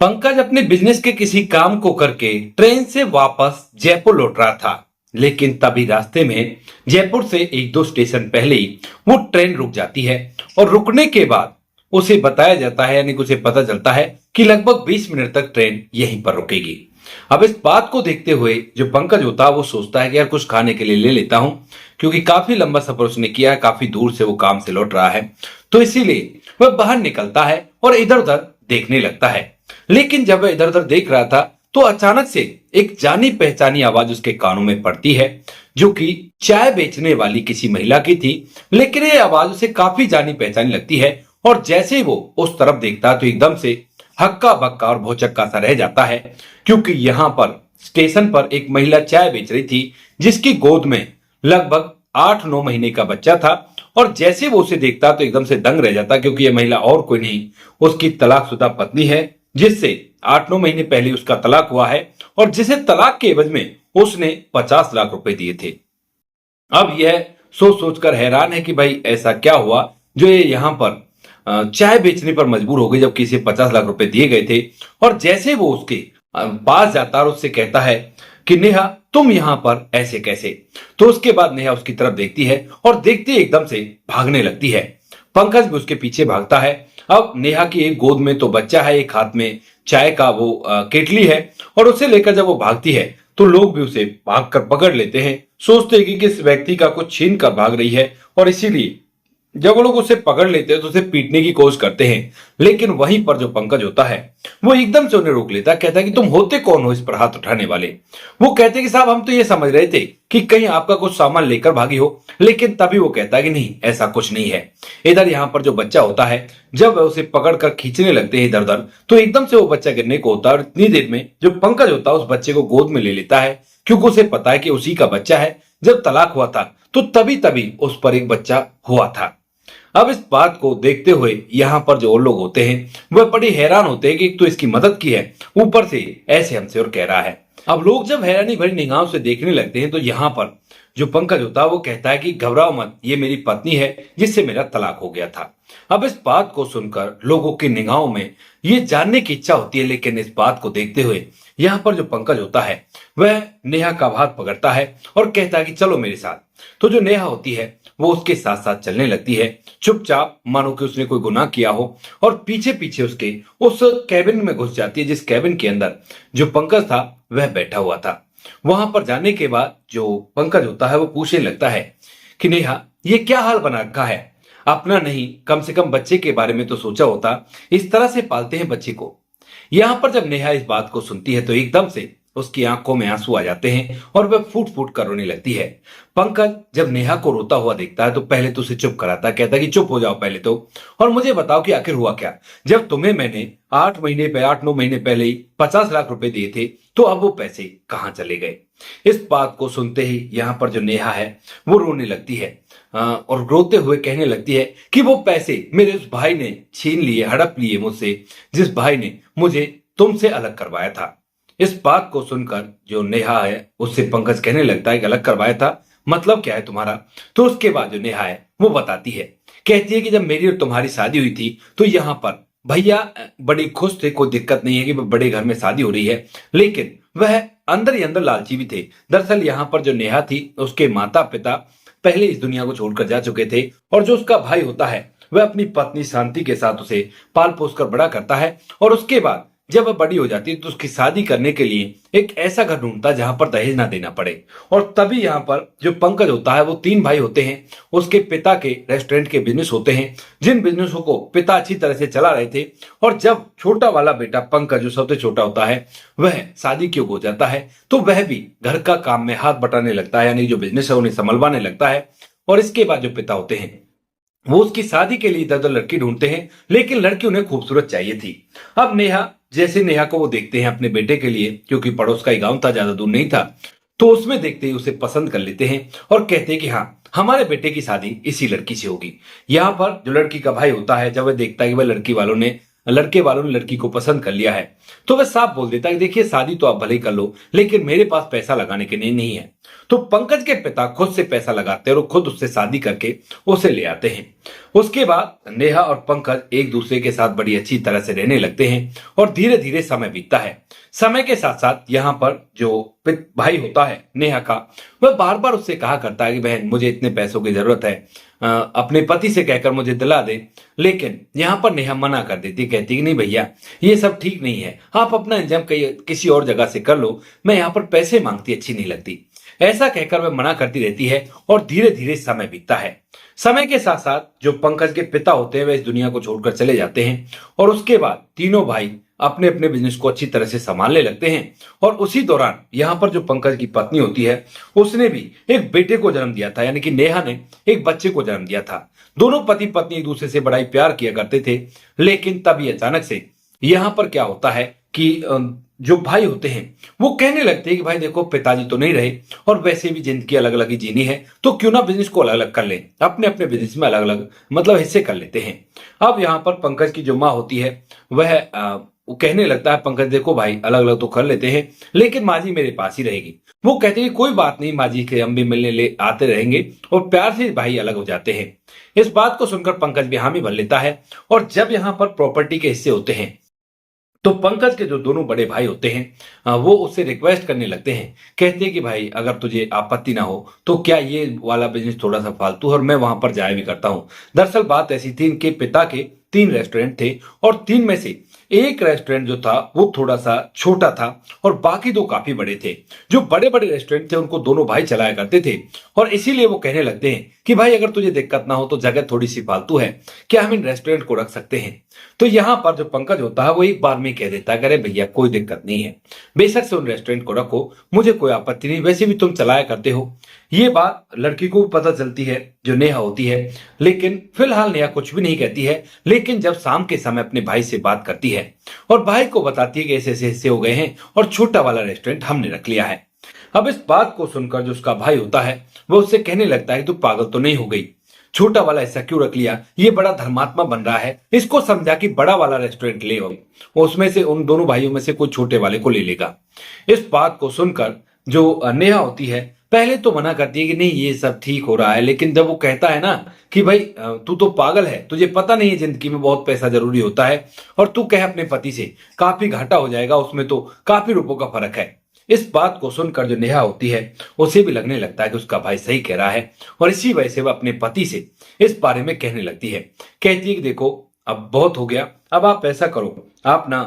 पंकज अपने बिजनेस के किसी काम को करके ट्रेन से वापस जयपुर लौट रहा था। लेकिन तभी रास्ते में जयपुर से एक दो स्टेशन पहले ही वो ट्रेन रुक जाती है। और रुकने के बाद उसे बताया जाता है, यानी कि उसे पता चलता है कि लगभग 20 मिनट तक ट्रेन यहीं पर रुकेगी। अब इस बात को देखते हुए जो पंकज होता है वो सोचता है कि यार कुछ खाने के लिए ले लेता हूं, क्योंकि काफी लंबा सफर उसने किया है, काफी दूर से वो काम से लौट रहा है। तो इसीलिए वह बाहर निकलता है और इधर उधर देखने लगता है। लेकिन जब वह इधर उधर देख रहा था तो अचानक से एक जानी पहचानी आवाज उसके कानों में पड़ती है, जो कि चाय बेचने वाली किसी महिला की थी। लेकिन ये आवाज उसे काफी जानी पहचानी लगती है और जैसे ही वो उस तरफ देखता है तो एकदम से हक्का बक्का और भौचक्का सा रह जाता है, क्योंकि यहाँ पर स्टेशन पर एक महिला चाय बेच रही थी जिसकी गोद में लगभग 8-9 महीने का बच्चा था। और जैसे वो उसे देखता तो एकदम से दंग रह जाता, क्योंकि यह महिला और कोई नहीं, उसकी तलाकशुदा पत्नी है, जिससे 8-9 महीने पहले उसका तलाक हुआ है और जिसे तलाक के एवज में उसने 50 लाख रुपए दिए थे। अब यह सोच सोचकर हैरान है कि भाई ऐसा क्या हुआ जो ये यहाँ पर चाय बेचने पर मजबूर हो गई, जबकि इसे 50 लाख रुपए दिए गए थे। और जैसे वो उसके पास जाता है और उससे कहता है कि नेहा तुम यहाँ पर ऐसे कैसे। तो उसके बाद नेहा उसकी तरफ देखती है और देखते ही एकदम से भागने लगती है। पंकज भी उसके पीछे भागता है। अब नेहा की एक गोद में तो बच्चा है, एक हाथ में चाय का वो केटली है, और उसे लेकर जब वो भागती है तो लोग भी उसे भागकर पकड़ लेते हैं, सोचते हैं कि किस व्यक्ति का कुछ छीन कर भाग रही है। और इसीलिए जब वो लोग उसे पकड़ लेते हैं तो उसे पीटने की कोशिश करते हैं। लेकिन वहीं पर जो पंकज होता है वो एकदम से उन्हें रोक लेता है, कहता है कि तुम होते कौन हो इस पर हाथ उठाने वाले। वो कहते हैं कि साहब हम तो ये समझ रहे थे कि कहीं आपका कुछ सामान लेकर भागी हो। लेकिन तभी वो कहता है कि नहीं, ऐसा कुछ नहीं है। इधर यहाँ पर जो बच्चा होता है, जब वह उसे पकड़कर खींचने लगते हैं इधर उधर, तो एकदम से वो बच्चा गिरने को होता है। और इतनी देर में जो पंकज होता है उस बच्चे को गोद में ले लेता है, क्योंकि उसे पता है कि उसी का बच्चा है। जब तलाक हुआ था तो तभी तभी उस पर एक बच्चा हुआ था। अब इस बात को देखते हुए यहाँ पर जो और लोग होते हैं वह बड़े हैरान होते हैं कि एक तो इसकी मदद की है, ऊपर से ऐसे हमसे और कह रहा है। अब लोग जब हैरानी भरी निगाहों से देखने लगते हैं तो यहाँ पर जो पंकज होता है वो कहता है कि घबराओ मत, ये मेरी पत्नी है जिससे मेरा तलाक हो गया था। अब इस बात को सुनकर लोगों की निगाहों में ये जानने की इच्छा होती है, लेकिन इस बात को देखते हुए यहाँ पर जो पंकज होता है वह नेहा का हाथ पकड़ता है और कहता है कि चलो मेरे साथ। तो जो नेहा होती है वो उसके साथ साथ चलने लगती है, चुपचाप मानो कि उसने कोई गुनाह किया हो, और पीछे पीछे उसके उस कैबिन में घुस जाती है जिस कैबिन के अंदर जो पंकज था वह बैठा हुआ था। वहां पर जाने के बाद जो पंकज होता है वो पूछने लगता है कि नेहा ये क्या हाल बना रखा है, अपना नहीं कम से कम बच्चे के बारे में तो सोचा होता, इस तरह से पालते हैं बच्चे को। यहां पर जब नेहा इस बात को सुनती है तो एकदम से उसकी आंखों में आंसू आ जाते हैं और वह फूट फूट कर रोने लगती है। पंकज जब नेहा को रोता हुआ देखता है तो पहले तो उसे चुप कराता है, कहता है कि चुप हो जाओ पहले तो, और मुझे बताओ कि आखिर हुआ क्या। जब तुम्हें मैंने 8-9 महीने पहले ही 50 लाख रुपए दिए थे तो अब वो पैसे कहाँ चले गए। इस बात को सुनते ही यहाँ पर जो नेहा है वो रोने लगती है, और रोते हुए कहने लगती है कि वो पैसे मेरे उस भाई ने छीन लिए, हड़प लिए मुझसे, जिस भाई ने मुझे तुमसे अलग करवाया था। इस बात को सुनकर जो नेहा है उससे पंकज कहने लगता है कि अलग करवाया था, मतलब क्या है तुम्हारा। तो उसके बाद जो नेहा है वो बताती है, कहती है कि जब मेरी और तुम्हारी शादी हुई थी तो यहाँ पर भैया बड़ी खुश थे, कोई दिक्कत नहीं है कि बड़े घर में शादी हो रही है, लेकिन वह अंदर ही अंदर लालची भी थे। दरअसल यहाँ पर जो नेहा थी उसके माता पिता पहले इस दुनिया को छोड़कर जा चुके थे, और जो उसका भाई होता है वह अपनी पत्नी शांति के साथ उसे पाल पोस कर बड़ा करता है। और उसके बाद जब वह बड़ी हो जाती है तो उसकी शादी करने के लिए एक ऐसा घर ढूंढता है जहां पर दहेज ना देना पड़े। और तभी यहाँ पर जो पंकज होता है वो 3 भाई होते हैं, उसके पिता के रेस्टोरेंट के बिजनेस होते हैं, जिन बिजनेसों को पिता अच्छी तरह से चला रहे थे। और जब छोटा वाला बेटा पंकज जो सबसे छोटा होता है वह शादी के हो जाता है तो वह भी घर का काम में हाथ बटाने लगता है, यानी जो बिजनेस है उन्हें संभलवाने लगता है। और इसके बाद जो पिता होते हैं वो उसकी शादी के लिए इधर उधर लड़की ढूंढते हैं, लेकिन लड़की उन्हें खूबसूरत चाहिए थी। अब नेहा जैसे नेहा को वो देखते हैं अपने बेटे के लिए, क्योंकि पड़ोस का ही गांव था, ज्यादा दूर नहीं था, तो उसमें देखते ही उसे पसंद कर लेते हैं और कहते हैं कि हाँ हमारे बेटे की शादी इसी लड़की से होगी। यहाँ पर जो लड़की का भाई होता है जब वह देखता है कि वह लड़की वालों ने लड़के वालों ने लड़की को पसंद कर लिया है, तो वह साफ बोल देता है कि देखिए शादी तो आप भले ही कर लो, लेकिन मेरे पास पैसा लगाने के लिए नहीं है। तो पंकज के पिता खुद से पैसा लगाते हैं और खुद उससे शादी करके उसे ले आते हैं। उसके बाद नेहा और पंकज एक दूसरे के साथ बड़ी अच्छी तरह से रहने लगते हैं और धीरे धीरे समय बीतता है। समय के साथ साथ यहाँ पर जो भाई होता है नेहा का, वह बार बार उससे कहा करता है कि बहन मुझे इतने पैसों की जरूरत है, अपने पति से कहकर मुझे दिला दे। लेकिन यहाँ पर नेहा मना कर देती, कहती कि नहीं भैया ये सब ठीक नहीं है, आप अपना इंतजाम किसी और जगह से कर लो, मैं यहाँ पर पैसे मांगती अच्छी नहीं लगती। ऐसा कहकर वह मना करती रहती है और धीरे धीरे समय बीतता है। समय के साथ साथ जो पंकज के पिता होते हैं वह इस दुनिया को छोड़कर चले जाते हैं और उसके बाद तीनों भाई अपने अपने बिजनेस को अच्छी तरह से संभालने लगते हैं। और उसी दौरान यहाँ पर जो पंकज की पत्नी होती है उसने भी एक बेटे को जन्म दिया था, यानी कि नेहा ने एक बच्चे को जन्म दिया था। दोनों पति पत्नी एक दूसरे से बड़ा ही प्यार किया करते थे। लेकिन तभी अचानक से यहाँ पर क्या होता है कि जो भाई होते हैं वो कहने लगते हैं कि भाई देखो पिताजी तो नहीं रहे और वैसे भी जिंदगी अलग अलग ही जीनी है, तो क्यों ना बिजनेस को अलग अलग कर लें, अपने अपने बिजनेस में अलग अलग मतलब हिस्से कर लेते हैं। अब यहाँ पर पंकज की जो माँ होती है वह वो कहने लगता है पंकज देखो भाई अलग अलग तो कर लेते हैं, लेकिन माँ जी मेरे पास ही रहेगी। वो कहते हैं कोई बात नहीं माँ जी के हम भी मिलने ले आते रहेंगे, और प्यार से भाई अलग हो जाते हैं। इस बात को सुनकर पंकज भी हामी भर लेता है। और जब यहाँ पर प्रॉपर्टी के हिस्से होते हैं तो पंकज के जो दोनों बड़े भाई होते हैं वो उससे रिक्वेस्ट करने लगते हैं, कहते हैं कि भाई अगर तुझे आपत्ति ना हो तो क्या ये वाला बिजनेस थोड़ा सा फालतू है और मैं वहां पर जाया भी करता हूँ। दरअसल बात ऐसी थी, इनके पिता के 3 रेस्टोरेंट थे और 3 में से एक रेस्टोरेंट जो था वो थोड़ा सा छोटा था और बाकी 2 काफी बड़े थे। जो बड़े बड़े रेस्टोरेंट थे उनको दोनों भाई चलाया करते थे और इसीलिए वो कहने लगते हैं कि भाई अगर तुझे दिक्कत ना हो तो जगह थोड़ी सी फालतू है, क्या हम इन रेस्टोरेंट को रख सकते हैं। तो यहाँ पर जो पंकज होता है वो एक बार में कह देता है अरे भैया कोई दिक्कत नहीं है, बेशक से उन रेस्टोरेंट को रखो, मुझे कोई आपत्ति नहीं, वैसे भी तुम चलाया करते हो। ये बात लड़की को भी पता चलती है जो नेहा होती है, लेकिन फिलहाल नेहा कुछ भी नहीं कहती है। लेकिन जब शाम के समय अपने भाई से बात करती है और भाई को बताती है कि ऐसे ऐसे हिस्से हो गए हैं और छोटा वाला रेस्टोरेंट हमने रख लिया है। अब इस बात को सुनकर जो उसका भाई होता है वो उससे कहने लगता है कि तू पागल तो नहीं हो गई, छोटा वाला हिस्सा क्यों रख लिया, ये बड़ा धर्मात्मा बन रहा है, इसको समझा कि बड़ा वाला रेस्टोरेंट ले आओ, उसमें से उन दोनों भाइयों में से कोई छोटे वाले को ले लेगा। इस बात को सुनकर जो नेहा होती है पहले तो मना करती है कि नहीं ये सब ठीक हो रहा है, लेकिन जब वो कहता है ना कि भाई तू तो पागल है, तुझे पता नहीं है जिंदगी में बहुत पैसा जरूरी होता है और तू कह अपने पति से काफी घाटा हो जाएगा, उसमें तो काफी रुपयों का फर्क है। इस बात को सुनकर जो नेहा होती है उसे भी लगने लगता है कि उसका भाई सही कह रहा है और इसी वजह से वह अपने पति से इस बारे में कहने लगती है। कहती है कि देखो अब बहुत हो गया, अब आप ऐसा करो, आप ना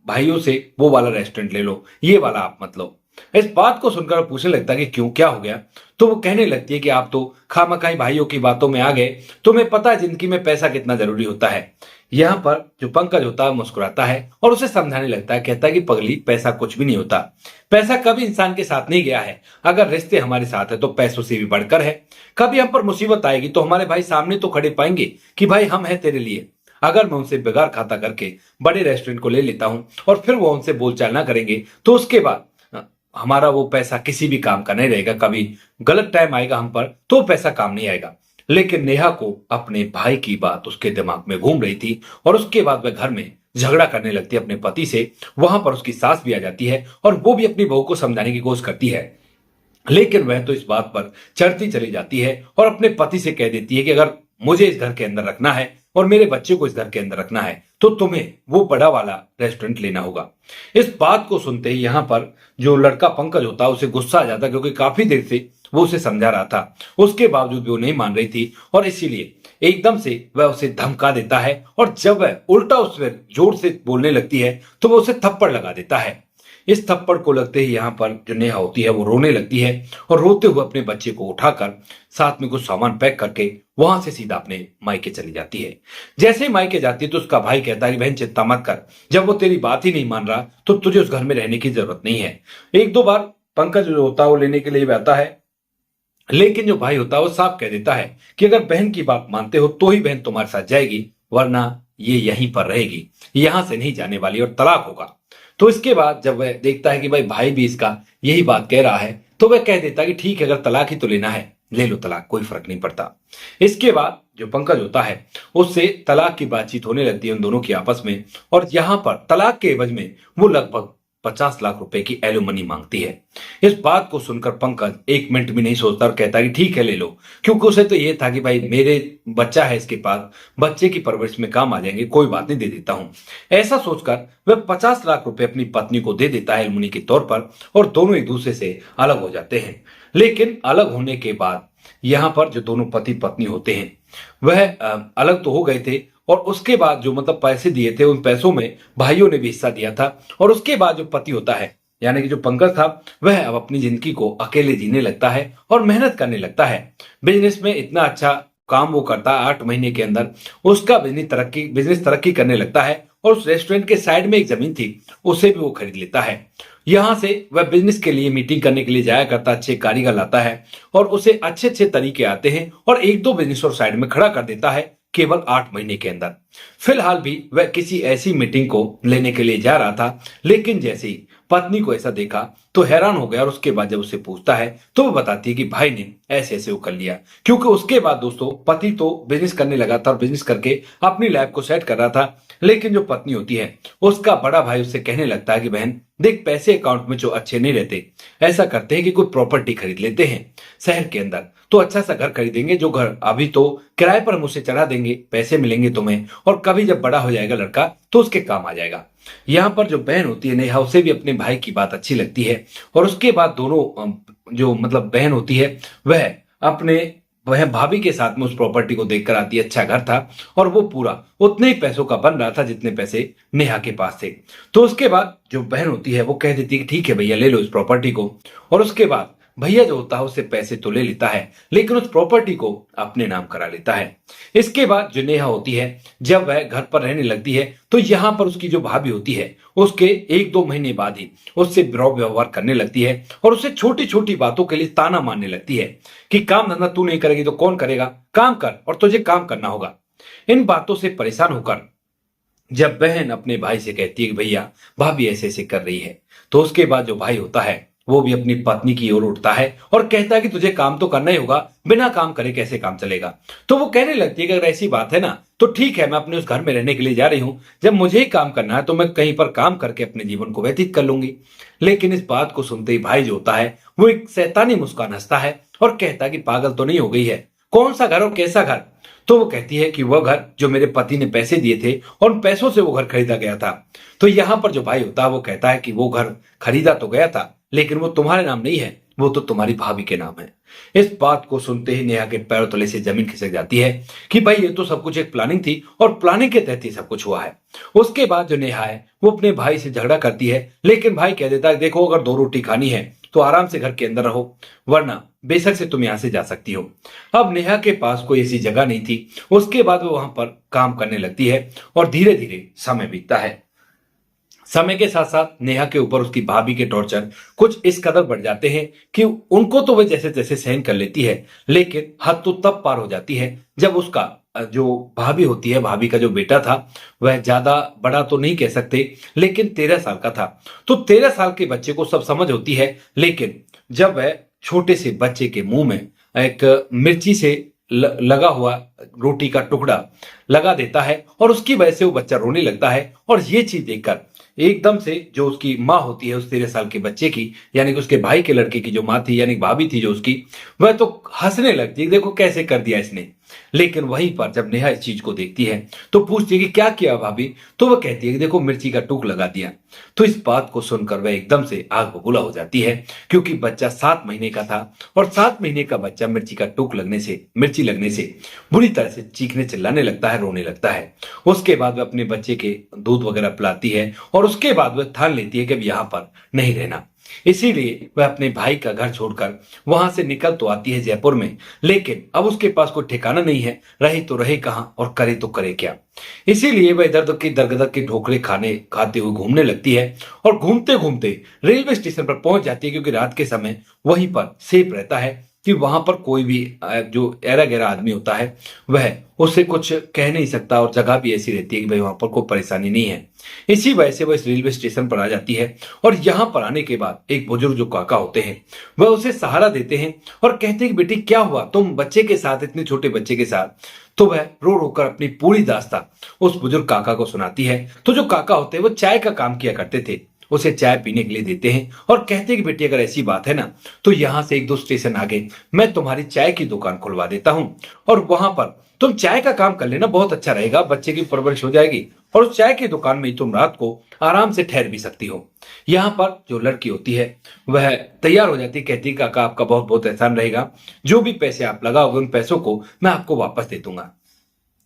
भाइयों से वो वाला रेस्टोरेंट ले लो, ये वाला आप मत लो। इस बात को सुनकर पूछने लगता है कि क्यों क्या हो गया। तो वो कहने लगती है कि आप तो खामखाई भाइयों की बातों में आ गए, तुम्हें पता है जिंदगी में पैसा कितना जरूरी होता है। यहाँ पर जो पंकज होता है मुस्कुराता है और उसे समझाने लगता है, कहता है कि पगली पैसा कुछ भी नहीं होता, पैसा कभी इंसान के साथ नहीं गया है, अगर रिश्ते हमारे साथ है तो पैसों से भी बढ़कर है। कभी हम पर मुसीबत आएगी तो हमारे भाई सामने तो खड़े पाएंगे कि भाई हम हैं तेरे लिए। अगर मैं उनसे बेगार खाता करके बड़े रेस्टोरेंट को ले लेता हूं और फिर वो उनसे बोलचाल ना करेंगे तो उसके बाद हमारा वो पैसा किसी भी काम का नहीं रहेगा, कभी गलत टाइम आएगा हम पर तो पैसा काम नहीं आएगा। लेकिन नेहा को अपने भाई की बात उसके दिमाग में घूम रही थी और उसके बाद वह घर में झगड़ा करने लगती है अपने पति से। वहां पर उसकी सास भी आ जाती है और वो भी अपनी बहू को समझाने की कोशिश करती है, लेकिन वह तो इस बात पर चढ़ती चली जाती है और अपने पति से कह देती है कि अगर मुझे इस घर के अंदर रखना है और मेरे बच्चे को इस घर के अंदर रखना है तो तुम्हें वो बड़ा वाला रेस्टोरेंट लेना होगा। इस बात को सुनते ही यहाँ पर जो लड़का पंकज होता है उसे गुस्सा आ जाता, क्योंकि काफी देर से वो उसे समझा रहा था, उसके बावजूद भी वो नहीं मान रही थी और इसीलिए एकदम से वह उसे धमका देता है और जब वह उल्टा उस पर जोर से बोलने लगती है तो वह उसे थप्पड़ लगा देता है। इस थप्पड़ को लगते ही यहाँ पर जो नेहा होती है वो रोने लगती है और रोते हुए अपने बच्चे को उठाकर साथ में कुछ सामान पैक करके वहां से सीधा अपने मायके चली जाती है। जैसे ही मायके जाती है तो उसका भाई कहता है कि बहन चिंता मत कर, जब वो तेरी बात ही नहीं मान रहा तो तुझे उस घर में रहने की जरूरत नहीं है। 1-2 बार पंकज जो होता है वो लेने के लिए भी आता है, लेकिन जो भाई होता है वो साफ कह देता है कि अगर बहन की बात मानते हो तो ही बहन तुम्हारे साथ जाएगी, वरना ये यहीं पर रहेगी, यहां से नहीं जाने वाली और तलाक होगा। तो इसके बाद जब वह देखता है कि भाई भी इसका यही बात कह रहा है तो वह कह देता है कि ठीक है अगर तलाक ही तो लेना है ले लो तलाक, कोई फर्क नहीं पड़ता। इसके बाद जो पंकज होता है उससे तलाक की बातचीत होने लगती है उन दोनों की आपस में, और यहाँ पर तलाक के एवज में वो लगभग 50 लाख रुपए की एलिमनी मांगती है। इस बात को सुनकर पंकज एक मिनट भी नहीं सोचता और कहता है कि ठीक है ले लो, क्योंकि उसे तो ये था कि भाई मेरे बच्चा है इसके पास, बच्चे की परवरिश में काम आ जाएंगे, कोई बात नहीं दे देता हूं। ऐसा सोचकर वह 50 लाख रुपए अपनी पत्नी को दे देता है एलिमनी के तौर पर, और दोनों एक दूसरे से अलग हो जाते हैं। लेकिन अलग होने के बाद यहाँ पर जो दोनों पति पत्नी होते हैं वह अलग तो हो गए थे, और उसके बाद जो मतलब पैसे दिए थे उन पैसों में भाइयों ने भी हिस्सा दिया था। और उसके बाद जो पति होता है यानी कि जो पंकज था वह अब अपनी जिंदगी को अकेले जीने लगता है और मेहनत करने लगता है। बिजनेस में इतना अच्छा काम वो करता है, 8 महीने के अंदर उसका बिजनेस तरक्की करने लगता है, और उस रेस्टोरेंट के साइड में एक जमीन थी उसे भी वो खरीद लेता है। यहां से वह बिजनेस के लिए मीटिंग करने के लिए जाया करता, अच्छे कारीगर लाता है और उसे अच्छे अच्छे तरीके आते हैं, और एक दो बिजनेस और साइड में खड़ा कर देता है केवल 8 महीने के अंदर। फिलहाल भी वह किसी ऐसी मीटिंग को लेने के लिए जा रहा था, लेकिन जैसे ही पत्नी को ऐसा देखा तो हैरान हो गया, और उसके बाद जब उससे पूछता है तो वो बताती है कि भाई ने ऐसे ऐसे वो कर लिया। क्योंकि उसके बाद दोस्तों पति तो बिजनेस करने लगा था और बिजनेस करके अपनी लाइफ को सेट कर रहा था, लेकिन जो पत्नी होती है उसका बड़ा भाई उससे कहने लगता है कि बहन देख, पैसे अकाउंट में जो अच्छे नहीं रहते, ऐसा करते हैं कि कोई प्रॉपर्टी खरीद लेते हैं शहर के अंदर, तो अच्छा सा घर खरीदेंगे, जो घर अभी तो किराए पर हम उसे चढ़ा देंगे, पैसे मिलेंगे तुम्हें, और कभी जब बड़ा हो जाएगा लड़का तो उसके काम आ जाएगा। यहाँ पर जो बहन होती है नेहा, उसे भी अपने भाई की बात अच्छी लगती है, और उसके बाद दोनों जो मतलब बहन होती है वह भाभी के साथ में उस प्रॉपर्टी को देखकर आती है। अच्छा घर था और वो पूरा उतने ही पैसों का बन रहा था जितने पैसे नेहा के पास थे। तो उसके बाद जो बहन होती है वो कह देती है कि ठीक है भैया ले लो इस प्रॉपर्टी को, और उसके बाद भैया जो होता है उससे पैसे तो ले लेता है लेकिन उस प्रॉपर्टी को अपने नाम करा लेता है। इसके बाद जो नेहा होती है जब वह घर पर रहने लगती है तो यहाँ पर उसकी जो भाभी होती है उसके 1-2 महीने बाद ही उससे बुरा व्यवहार करने लगती है, और उससे छोटी छोटी बातों के लिए ताना मारने लगती है कि काम धंधा तू नहीं करेगी तो कौन करेगा, काम कर और तुझे काम करना होगा। इन बातों से परेशान होकर जब बहन अपने भाई से कहती है कि भैया भाभी ऐसे ऐसे कर रही है, तो उसके बाद जो भाई होता है वो भी अपनी पत्नी की ओर उठता है और कहता है कि तुझे काम तो करना ही होगा, बिना काम करे कैसे काम चलेगा। तो वो कहने लगती है कि अगर ऐसी बात है ना तो ठीक है, मैं अपने उस घर में रहने के लिए जा रही हूं, जब मुझे ही काम करना है तो मैं कहीं पर काम करके अपने जीवन को व्यतीत कर लूंगी। लेकिन इस बात को सुनते ही भाई जो होता है वो एक शैतानी मुस्कान हंसता है और कहता है कि पागल तो नहीं हो गई है, कौन सा घर और कैसा घर। तो वो कहती है कि वह घर जो मेरे पति ने पैसे दिए थे और उन पैसों से वो घर खरीदा गया था। तो यहाँ पर जो भाई होता है वो कहता है कि वो घर खरीदा तो गया था लेकिन वो तुम्हारे नाम नहीं है, वो तो तुम्हारी भाभी के नाम है। इस बात को सुनते ही नेहा के पैरों तले से जमीन खिसक जाती है कि भाई ये तो सब कुछ एक प्लानिंग थी और प्लानिंग के तहत ही सब कुछ हुआ है। उसके बाद जो नेहा है वो अपने भाई से झगड़ा करती है, लेकिन भाई कह देता है देखो अगर 2 रोटी खानी है तो आराम से घर के अंदर रहो, वरना बेशक से तुम यहां से जा सकती हो। अब नेहा के पास कोई ऐसी जगह नहीं थी। उसके बाद वो वहां पर काम करने लगती है और धीरे धीरे समय बीतता है। समय के साथ साथ नेहा के ऊपर उसकी भाभी के टॉर्चर कुछ इस कदर बढ़ जाते हैं कि उनको तो वह जैसे तैसे सहन कर लेती है, लेकिन हद तो तब पार हो जाती है जब उसका जो भाभी होती है, भाभी का जो बेटा था वह ज्यादा बड़ा तो नहीं कह सकते लेकिन 13 साल का था। तो 13 साल के बच्चे को सब समझ होती है, लेकिन जब वह छोटे से बच्चे के मुंह में एक मिर्ची से लगा हुआ रोटी का टुकड़ा लगा देता है और उसकी वजह से वो बच्चा रोने लगता है, और ये चीज देखकर एकदम से जो उसकी माँ होती है उस 13 साल के बच्चे की यानी कि उसके भाई के लड़के की जो माँ थी यानी भाभी थी जो उसकी, वह तो हंसने लगती है, देखो कैसे कर दिया इसने। लेकिन वहीं पर जब नेहा इस चीज को देखती है तो पूछती है कि क्या किया भाभी, तो वह कहती है कि देखो मिर्ची का टूक लगा दिया। तो इस बात को सुनकर वह एकदम से आग बबूला हो जाती है, क्योंकि बच्चा 7 महीने का था और 7 महीने का बच्चा मिर्ची का टूक लगने से, मिर्ची लगने से बुरी तरह से चीखने चिल्लाने लगता है, रोने लगता है। उसके बाद वह अपने बच्चे के दूध वगैरह पिलाती है और उसके बाद वह ठान लेती है कि अब यहाँ पर नहीं रहना। इसीलिए वह अपने भाई का घर छोड़कर वहां से निकल तो आती है जयपुर में, लेकिन अब उसके पास कोई ठिकाना नहीं है, रहे तो रहे कहां और करे तो करे क्या। इसीलिए वह इधर उधर की दरगदर के ढोकले खाते हुए घूमने लगती है और घूमते घूमते रेलवे स्टेशन पर पहुंच जाती है, क्योंकि रात के समय वहीं पर सेफ रहता है, कि वहां पर कोई भी जो ऐरा गैरा आदमी होता है वह उससे कुछ कह नहीं सकता, और जगह भी ऐसी रहती है कि भाई वहां पर कोई परेशानी नहीं है। इसी वजह से वह इस रेलवे स्टेशन पर आ जाती है, और यहाँ पर आने के बाद एक बुजुर्ग जो काका होते हैं वह उसे सहारा देते हैं और कहते हैं कि बेटी क्या हुआ तुम बच्चे के साथ, इतने छोटे बच्चे के साथ। तो वह रो रो कर अपनी पूरी दास्तां उस बुजुर्ग काका को सुनाती है। तो जो काका होते हैं वो चाय का काम किया करते थे, उसे चाय पीने के लिए देते हैं और कहते हैं कि बेटी अगर ऐसी बात है ना तो यहां से एक दो स्टेशन आगे मैं तुम्हारी चाय की दुकान खुलवा देता हूं, और वहां पर तुम चाय का काम कर लेना, बहुत अच्छा रहेगा, बच्चे की परवरिश हो जाएगी और उस चाय की दुकान में ही तुम रात को आराम से ठहर भी सकती हो। यहाँ पर जो लड़की होती है वह तैयार हो जाती है, कहती है काका आपका बहुत बहुत एहसान रहेगा, जो भी पैसे आप लगाओगे उन पैसों को मैं आपको वापस दे दूंगा।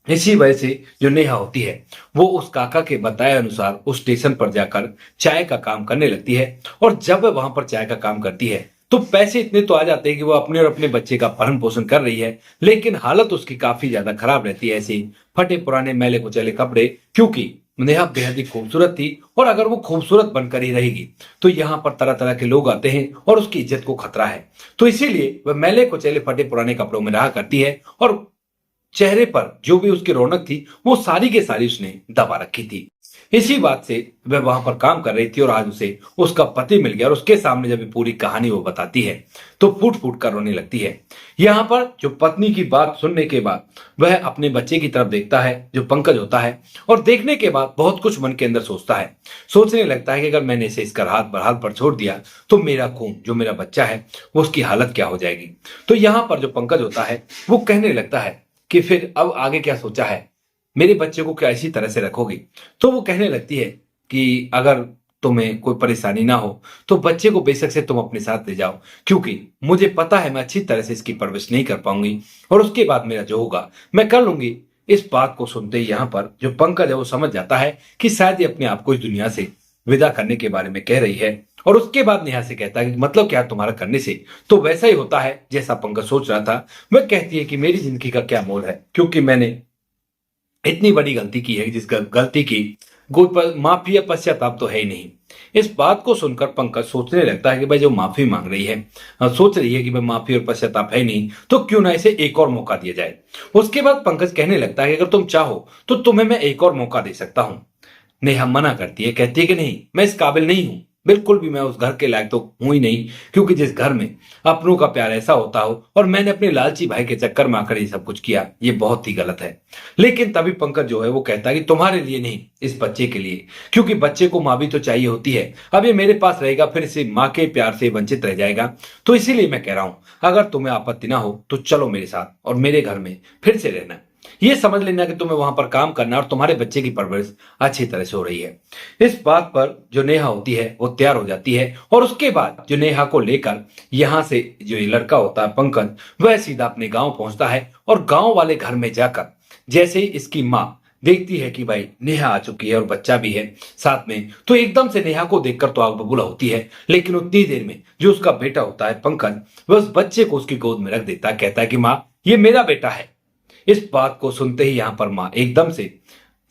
इसी वजह से जो नेहा होती है वो उस काका के बताए अनुसार उस स्टेशन पर जाकर चाय का काम करने लगती है, और जब वह वहां पर चाय का काम करती है तो पैसे इतने तो आ जाते हैं कि वो अपने और अपने बच्चे का भरण पोषण कर रही है, लेकिन हालत उसकी काफी ज्यादा खराब रहती है, ऐसे फटे पुराने मैले कुचले कपड़े, क्योंकि नेहा बेहद ही खूबसूरत थी, और अगर वो खूबसूरत बनकर ही रहेगी तो यहाँ पर तरह तरह के लोग आते हैं और उसकी इज्जत को खतरा है। तो इसीलिए वह मैले कुचले फटे पुराने कपड़ों में रहा करती है, और चेहरे पर जो भी उसकी रौनक थी वो सारी के सारी उसने दबा रखी थी। इसी बात से वह वहां पर काम कर रही थी, और आज उसे उसका पति मिल गया, और उसके सामने जब ये पूरी कहानी वो बताती है तो फूट फूट कर रोने लगती है। यहाँ पर जो पत्नी की बात सुनने के बाद वह अपने बच्चे की तरफ देखता है जो पंकज होता है, और देखने के बाद बहुत कुछ मन के अंदर सोचता है, सोचने लगता है कि अगर मैंने इसे इसका हाथ बरहाल पर छोड़ दिया तो मेरा खून जो मेरा बच्चा है वो उसकी हालत क्या हो जाएगी। तो यहाँ पर जो पंकज होता है वो कहने लगता है कि फिर अब आगे क्या सोचा है, मेरे बच्चे को क्या इसी तरह से रखोगी। तो वो कहने लगती है कि अगर तुम्हें कोई परेशानी ना हो तो बच्चे को बेशक से तुम अपने साथ ले जाओ, क्योंकि मुझे पता है मैं अच्छी तरह से इसकी परवरिश नहीं कर पाऊंगी, और उसके बाद मेरा जो होगा मैं कर लूंगी। इस बात को सुनते ही यहाँ पर जो पंकज है वो समझ जाता है कि शायद ये अपने आप को इस दुनिया से विदा करने के बारे में कह रही है, और उसके बाद नेहा से कहता है कि मतलब क्या तुम्हारा करने से तो वैसा ही होता है जैसा पंकज सोच रहा था। वह कहती है कि मेरी जिंदगी का क्या मोल है, क्योंकि मैंने इतनी बड़ी गलती की है जिस गलती की कोई माफी या पश्चाताप तो है ही नहीं। इस बात को सुनकर पंकज सोचने लगता है कि भाई जो माफी मांग रही है, सोच रही है कि भाई माफी और पश्चाताप है नहीं तो क्यों ना इसे एक और मौका दिया जाए। उसके बाद पंकज कहने लगता है कि अगर तुम चाहो तो तुम्हें मैं एक और मौका दे सकता हूं। नेहा मना करती है, कहती है कि नहीं मैं इस काबिल नहीं हूं, बिल्कुल भी मैं उस घर के लायक तो हूं ही नहीं, क्योंकि जिस घर में अपनों का प्यार ऐसा होता हो और मैंने अपने लालची भाई के चक्कर में आकर ये सब कुछ किया, ये बहुत ही गलत है। लेकिन तभी पंकज जो है वो कहता है कि तुम्हारे लिए नहीं, इस बच्चे के लिए, क्योंकि बच्चे को माँ भी तो चाहिए होती है, अब ये मेरे पास रहेगा फिर इसे माँ के प्यार से वंचित रह जाएगा। तो इसीलिए मैं कह रहा हूं अगर तुम्हें आपत्ति ना हो तो चलो मेरे साथ और मेरे घर में फिर से रहना, ये समझ लेना कि तुम्हें वहां पर काम करना और तुम्हारे बच्चे की परवरिश अच्छी तरह से हो रही है। इस बात पर जो नेहा होती है वो तैयार हो जाती है, और उसके बाद जो नेहा को लेकर यहाँ से जो ये लड़का होता है पंकज, वह सीधा अपने गांव पहुंचता है, और गांव वाले घर में जाकर जैसे ही इसकी माँ देखती है कि भाई नेहा आ चुकी है और बच्चा भी है साथ में, तो एकदम से नेहा को देखकर तो आग बबूला होती है, लेकिन उतनी देर में जो उसका बेटा होता है पंकज, वह उस बच्चे को उसकी गोद में रख देता है, कहता है कि माँ ये मेरा बेटा है। इस बात को सुनते ही यहाँ पर माँ एकदम से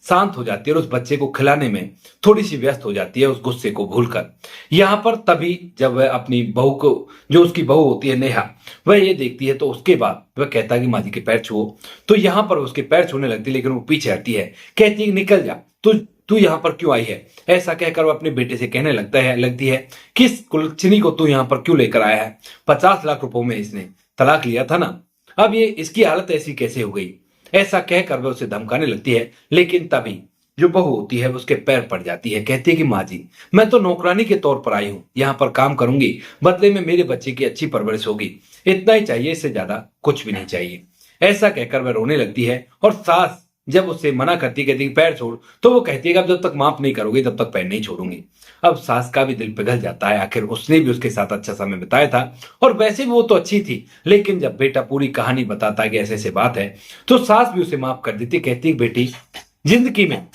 शांत हो जाती है और उस बच्चे को खिलाने में थोड़ी सी व्यस्त हो जाती है, उस गुस्से को भूलकर। यहाँ पर तभी जब वह अपनी बहू को, जो उसकी बहू होती है नेहा, वह ये देखती है तो उसके बाद वह कहता है कि माँ जी के पैर छुओ। तो यहाँ पर उसके पैर छूने लगती है, लेकिन वो पीछे हटती है, कहती है निकल जा, तू यहाँ पर क्यों आई है। ऐसा कहकर वो अपने बेटे से कहने लगती है किस कुलछनी को तू यहाँ पर क्यों लेकर आया है, 50 लाख रुपयों में इसने तलाक लिया था ना, अब ये इसकी हालत ऐसी कैसे हो गई। ऐसा कहकर वह उसे धमकाने लगती है, लेकिन तभी जो बहू होती है उसके पैर पड़ जाती है, कहती है कि माँ जी मैं तो नौकरानी के तौर पर आई हूँ, यहाँ पर काम करूंगी, बदले में मेरे बच्चे की अच्छी परवरिश होगी, इतना ही चाहिए, इससे ज्यादा कुछ भी नहीं चाहिए। ऐसा कहकर वह रोने लगती है, और सास जब उससे मना करती, कहती पैर छोड़, तो वो कहती है कि अब जब तक माफ नहीं करोगी तब तक पैर नहीं छोड़ूंगी। अब सास का भी दिल पिघल जाता है, आखिर उसने भी उसके साथ अच्छा समय बिताया था और वैसे भी वो तो अच्छी थी, लेकिन जब बेटा पूरी कहानी बताता है कि ऐसे ऐसे बात है तो सास भी उसे माफ कर देती, कहती बेटी जिंदगी में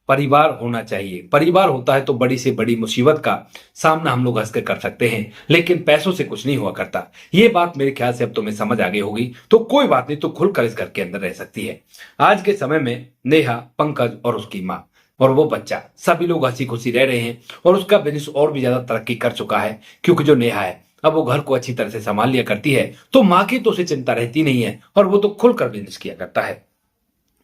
परिवार होना चाहिए, परिवार होता है तो बड़ी से बड़ी मुसीबत का सामना हम लोग हंस कर सकते हैं, लेकिन पैसों से कुछ नहीं हुआ करता। ये बात मेरे ख्याल से अब तुम्हें समझ आ गई होगी, तो कोई बात नहीं, तो खुलकर इस घर के अंदर रह सकती है। आज के समय में नेहा, पंकज और उसकी माँ और वो बच्चा सभी लोग हंसी खुशी रह रहे हैं, और उसका बिजनेस और भी ज्यादा तरक्की कर चुका है, क्योंकि जो नेहा है अब वो घर को अच्छी तरह से संभाल लिया करती है, तो माँ की तो उसे चिंता रहती नहीं है और वो तो खुलकर बिजनेस किया करता है।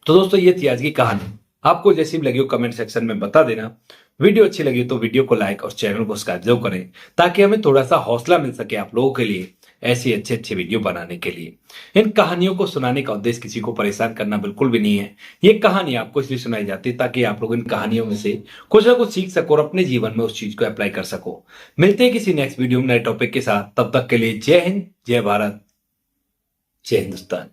तो दोस्तों ये थी आज की कहानी। आपको जैसी भी लगी हो कमेंट सेक्शन में बता देना। वीडियो अच्छी लगी तो वीडियो को लाइक और चैनल को सब्सक्राइब जरूर करें, ताकि हमें थोड़ा सा हौसला मिल सके आप लोगों के लिए ऐसी अच्छे अच्छे वीडियो बनाने के लिए। इन कहानियों को सुनाने का उद्देश्य किसी को परेशान करना बिल्कुल भी नहीं है। ये कहानी आपको इसलिए सुनाई जाती है ताकि आप लोग इन कहानियों में से कुछ ना कुछ सीख सको और अपने जीवन में उस चीज को अप्लाई कर सको। मिलते हैं किसी नेक्स्ट वीडियो में नए टॉपिक के साथ। तब तक के लिए जय हिंद, जय भारत, जय हिंदुस्तान।